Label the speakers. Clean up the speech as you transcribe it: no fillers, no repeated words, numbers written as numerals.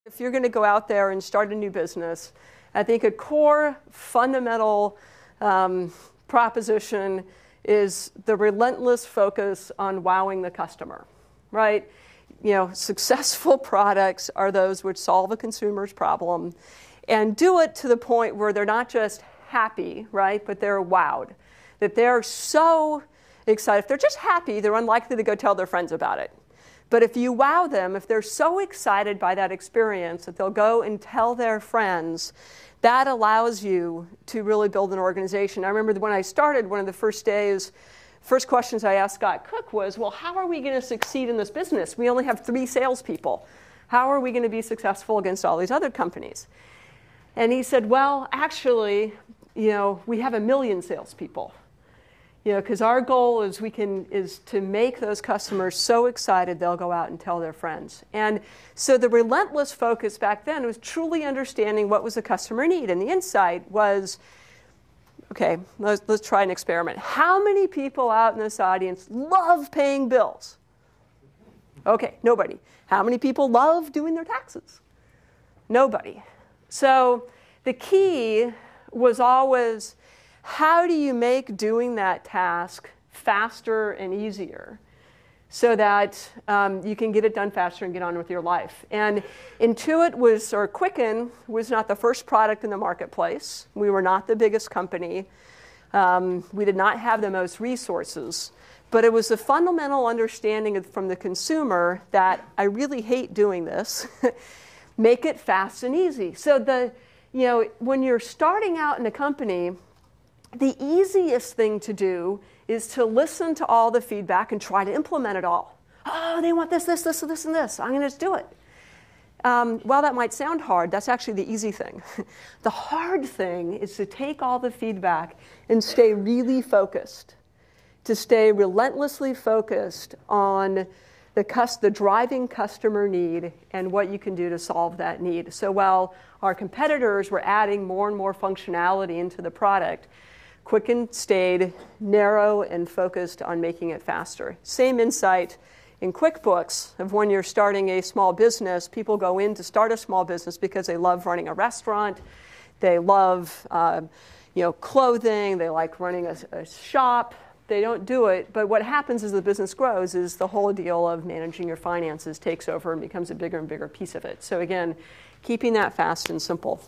Speaker 1: If you're going to go out there and start a new business, I think a core fundamental proposition is the relentless focus on wowing the customer, right? You know, successful products are those which solve a consumer's problem and do it to the point where they're not just happy, right, but they're wowed, that they're so excited. If they're just happy, they're unlikely to go tell their friends about it. But if you wow them, if they're so excited by that experience that they'll go and tell their friends, that allows you to really build an organization. I remember when I started, one of the first questions I asked Scott Cook was, well, how are we going to succeed in this business? We only have 3 salespeople. How are we going to be successful against all these other companies? And he said, well, actually, you know, we have 1 million salespeople. You know, because our goal is to make those customers so excited they'll go out and tell their friends. And so the relentless focus back then was truly understanding what was the customer need. And the insight was, okay, let's try an experiment. How many people out in this audience love paying bills? Okay, nobody. How many people love doing their taxes? Nobody. So the key was always, how do you make doing that task faster and easier so that you can get it done faster and get on with your life? And Intuit or Quicken was not the first product in the marketplace. We were not the biggest company. We did not have the most resources. But it was the fundamental understanding from the consumer that I really hate doing this. Make it fast and easy. So when you're starting out in a company, the easiest thing to do is to listen to all the feedback and try to implement it all. Oh, they want this, this, this, this, and this. I'm going to just do it. While that might sound hard, that's actually the easy thing. The hard thing is to take all the feedback and stay really focused, to stay relentlessly focused on the driving customer need and what you can do to solve that need. So while our competitors were adding more and more functionality into the product, Quicken stayed narrow and focused on making it faster. Same insight in QuickBooks of when you're starting a small business. People go in to start a small business because they love running a restaurant, they love clothing, they like running a shop. They don't do it, but what happens as the business grows is the whole deal of managing your finances takes over and becomes a bigger and bigger piece of it. So again, keeping that fast and simple.